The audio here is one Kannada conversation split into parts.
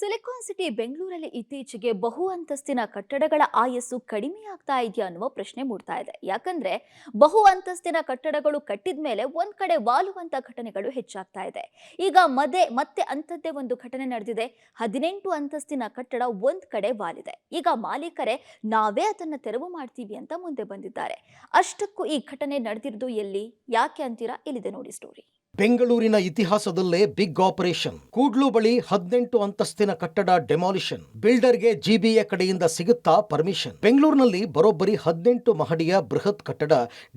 ಸಿಲಿಕಾನ್ ಸಿಟಿ ಬೆಂಗಳೂರಲ್ಲಿ ಇತ್ತೀಚೆಗೆ ಬಹು ಅಂತಸ್ತಿನ ಕಟ್ಟಡಗಳ ಆಯಸ್ಸು ಕಡಿಮೆಯಾಗ್ತಾ ಇದೆಯಾ ಅನ್ನುವ ಪ್ರಶ್ನೆ ಮೂಡ್ತಾ ಇದೆ. ಯಾಕಂದ್ರೆ ಬಹು ಅಂತಸ್ತಿನ ಕಟ್ಟಡಗಳು ಕಟ್ಟಿದ ಮೇಲೆ ಒಂದ್ ಕಡೆ ವಾಲುವಂತ ಘಟನೆಗಳು ಹೆಚ್ಚಾಗ್ತಾ ಇದೆ. ಈಗ ಮತ್ತೆ ಅಂಥದ್ದೇ ಒಂದು ಘಟನೆ ನಡೆದಿದೆ. 18 ಅಂತಸ್ತಿನ ಕಟ್ಟಡ ಒಂದ್ ಕಡೆ ವಾಲಿದೆ. ಈಗ ಮಾಲೀಕರೇ ನಾವೇ ಅದನ್ನ ತೆರವು ಮಾಡ್ತೀವಿ ಅಂತ ಮುಂದೆ ಬಂದಿದ್ದಾರೆ. ಅಷ್ಟಕ್ಕೂ ಈ ಘಟನೆ ನಡೆದಿರೋದು ಎಲ್ಲಿ, ಯಾಕೆ ಅಂತೀರಾ? ಇಲ್ಲಿದೆ ನೋಡಿ ಸ್ಟೋರಿ. ಬೆಂಗಳೂರಿನ ಇತಿಹಾಸದಲ್ಲೇ ಬಿಗ್ ಆಪರೇಷನ್. ಕೂಡ್ಲು ಬಳಿ 18 ಅಂತಸ್ತಿನ ಕಟ್ಟಡ ಡೆಮಾಲಿಷನ್. ಬಿಲ್ಡರ್ಗೆ ಜಿಬಿಎ ಕಡೆಯಿಂದ ಸಿಗುತ್ತಾ ಪರ್ಮಿಷನ್? ಬೆಂಗಳೂರಿನಲ್ಲಿ ಬರೋಬ್ಬರಿ 18 ಮಹಡಿಯ ಬೃಹತ್ ಕಟ್ಟಡ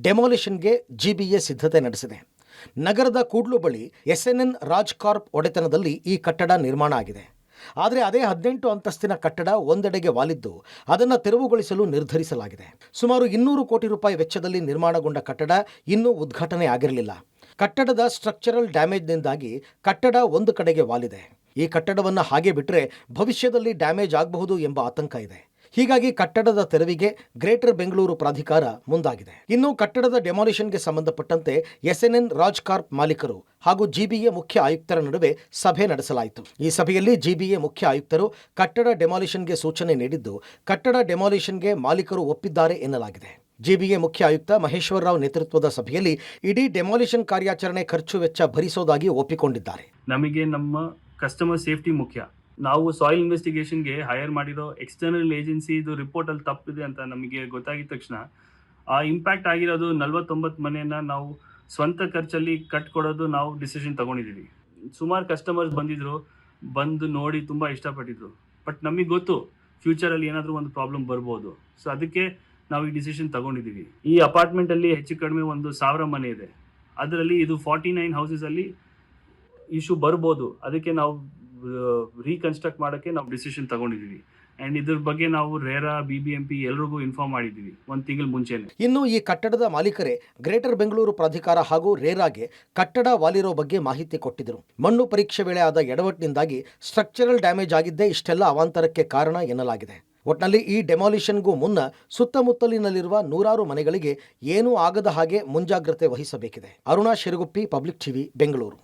ಡೆಮಾಲಿಷನ್ಗೆ ಜಿಬಿಎ ಸಿದ್ಧತೆ ನಡೆಸಿದೆ. ನಗರದ ಕೂಡ್ಲು ಬಳಿ ಎಸ್ಎನ್ಎನ್ ರಾಜ್ ಕಾರ್ಪ್ ಒಡೆತನದಲ್ಲಿ ಈ ಕಟ್ಟಡ ನಿರ್ಮಾಣ ಆಗಿದೆ. ಆದರೆ ಅದೇ 18 ಅಂತಸ್ತಿನ ಕಟ್ಟಡ ಒಂದೆಡೆಗೆ ವಾಲಿದ್ದು ಅದನ್ನು ತೆರವುಗೊಳಿಸಲು ನಿರ್ಧರಿಸಲಾಗಿದೆ. ಸುಮಾರು 200 ಕೋಟಿ ರೂಪಾಯಿ ವೆಚ್ಚದಲ್ಲಿ ನಿರ್ಮಾಣಗೊಂಡ ಕಟ್ಟಡ ಇನ್ನೂ ಉದ್ಘಾಟನೆ ಆಗಿರಲಿಲ್ಲ. ಕಟ್ಟಡದ ಸ್ಟ್ರಕ್ಚರಲ್ ಡ್ಯಾಮೇಜ್ನಿಂದಾಗಿ ಕಟ್ಟಡ ಒಂದು ಕಡೆಗೆ ವಾಲಿದೆ. ಈ ಕಟ್ಟಡವನ್ನು ಹಾಗೆ ಬಿಟ್ಟರೆ ಭವಿಷ್ಯದಲ್ಲಿ ಡ್ಯಾಮೇಜ್ ಆಗಬಹುದು ಎಂಬ ಆತಂಕ ಇದೆ. ಹೀಗಾಗಿ ಕಟ್ಟಡದ ತೆರವಿಗೆ ಗ್ರೇಟರ್ ಬೆಂಗಳೂರು ಪ್ರಾಧಿಕಾರ ಮುಂದಾಗಿದೆ. ಇನ್ನು ಕಟ್ಟಡದ ಡೆಮಾಲಿಷನ್ಗೆ ಸಂಬಂಧಪಟ್ಟಂತೆ ಎಸ್ಎನ್ಎನ್ ರಾಜ್ ಕಾರ್ಪ್ ಮಾಲೀಕರು ಹಾಗೂ ಜಿಬಿಎ ಮುಖ್ಯ ಆಯುಕ್ತರ ನಡುವೆ ಸಭೆ ನಡೆಸಲಾಯಿತು. ಈ ಸಭೆಯಲ್ಲಿ ಜಿಬಿಎ ಮುಖ್ಯ ಆಯುಕ್ತರು ಕಟ್ಟಡ ಡೆಮಾಲಿಷನ್ಗೆ ಸೂಚನೆ ನೀಡಿದ್ದು, ಕಟ್ಟಡ ಡೆಮಾಲಿಷನ್ಗೆ ಮಾಲೀಕರು ಒಪ್ಪಿದ್ದಾರೆ ಎನ್ನಲಾಗಿದೆ. ಜಿಬಿಎ ಮುಖ್ಯ ಆಯುಕ್ತ ಮಹೇಶ್ವರ್ ರಾವ್ ನೇತೃತ್ವದ ಸಭೆಯಲ್ಲಿ ಇಡೀ ಡೆಮಾಲಿಷನ್ ಕಾರ್ಯಾಚರಣೆ ಖರ್ಚು ವೆಚ್ಚ ಭರಿಸೋದಾಗಿ ಒಪ್ಪಿಕೊಂಡಿದ್ದಾರೆ. ನಮಗೆ ನಮ್ಮ ಕಸ್ಟಮರ್ ಸೇಫ್ಟಿ ಮುಖ್ಯ. ನಾವು ಸಾಯಿಲ್ ಇನ್ವೆಸ್ಟಿಗೇಷನ್ಗೆ ಹೈರ್ ಮಾಡಿರೋ ಎಕ್ಸ್ಟರ್ನಲ್ ಏಜೆನ್ಸಿದು ರಿಪೋರ್ಟ್ ಅಲ್ಲಿ ತಪ್ಪಿದೆ ಅಂತ ನಮಗೆ ಗೊತ್ತಾಗಿದ ತಕ್ಷಣ ಆ ಇಂಪ್ಯಾಕ್ಟ್ ಆಗಿರೋದು 49 ಮನೆಯನ್ನ ನಾವು ಸ್ವಂತ ಖರ್ಚಲ್ಲಿ ಕಟ್ಕೊಡೋದು ನಾವು ಡಿಸಿಷನ್ ತಗೊಂಡಿದ್ದೀವಿ. ಸುಮಾರು ಕಸ್ಟಮರ್ಸ್ ಬಂದು ನೋಡಿ ತುಂಬಾ ಇಷ್ಟಪಟ್ಟಿದ್ರು. ಬಟ್ ನಮಗೆ ಗೊತ್ತು ಫ್ಯೂಚರಲ್ಲಿ ಏನಾದರೂ ಒಂದು ಪ್ರಾಬ್ಲಮ್ ಬರ್ಬೋದು. ಸೊ ಅದಕ್ಕೆ ನಾವು ಈ ಡಿಸಿಷನ್ ತಗೊಂಡಿದ್ದೀವಿ. ಈ ಅಪಾರ್ಟ್ಮೆಂಟ್ ಅಲ್ಲಿ ಹೆಚ್ಚು ಕಡಿಮೆ ಒಂದು 1000 ಮನೆ ಇದೆ. ಅದರಲ್ಲಿ ಇದು 49 ಹೌಸಸ್ ಅಲ್ಲಿ ಇಶ್ಯೂ ಬರ್ಬೋದು. ಅದಕ್ಕೆ ನಾವು ರೀಕನ್ಸ್ಟ್ರಕ್ಟ್ ಮಾಡೋಕ್ಕೆ ನಾವು ಡಿಸಿಷನ್ ತಗೊಂಡಿದ್ದೀವಿ. ಆ್ಯಂಡ್ ಇದ್ರ ಬಗ್ಗೆ ನಾವು ರೇರಾ BBMP ಎಲ್ರಿಗೂ ಇನ್ಫಾರ್ಮ್ ಮಾಡಿದ್ದೀವಿ 1 ತಿಂಗಳ ಮುಂಚೆನೆ. ಇನ್ನು ಈ ಕಟ್ಟಡದ ಮಾಲೀಕರೇ ಗ್ರೇಟರ್ ಬೆಂಗಳೂರು ಪ್ರಾಧಿಕಾರ ಹಾಗೂ ರೇರಾಗೆ ಕಟ್ಟಡ ವಾಲಿರೋ ಬಗ್ಗೆ ಮಾಹಿತಿ ಕೊಟ್ಟಿದ್ದರು. ಮಣ್ಣು ಪರೀಕ್ಷೆ ವೇಳೆ ಆದ ಎಡವಟ್ಟಿನಿಂದಾಗಿ ಸ್ಟ್ರಕ್ಚರಲ್ ಡ್ಯಾಮೇಜ್ ಆಗಿದ್ದೇ ಇಷ್ಟೆಲ್ಲ ಅವಾಂತರಕ್ಕೆ ಕಾರಣ ಎನ್ನಲಾಗಿದೆ. ಒಟ್ನಲ್ಲಿ ಈ ಡೆಮಾಲಿಷನ್ಗೂ ಮುನ್ನ ಸುತ್ತಮುತ್ತಲಿನಲ್ಲಿರುವ ನೂರಾರು ಮನೆಗಳಿಗೆ ಏನೂ ಆಗದ ಹಾಗೆ ಮುಂಜಾಗ್ರತೆ ವಹಿಸಬೇಕಿದೆ. Aruna Shiraguppi, public TV, Bengaluru.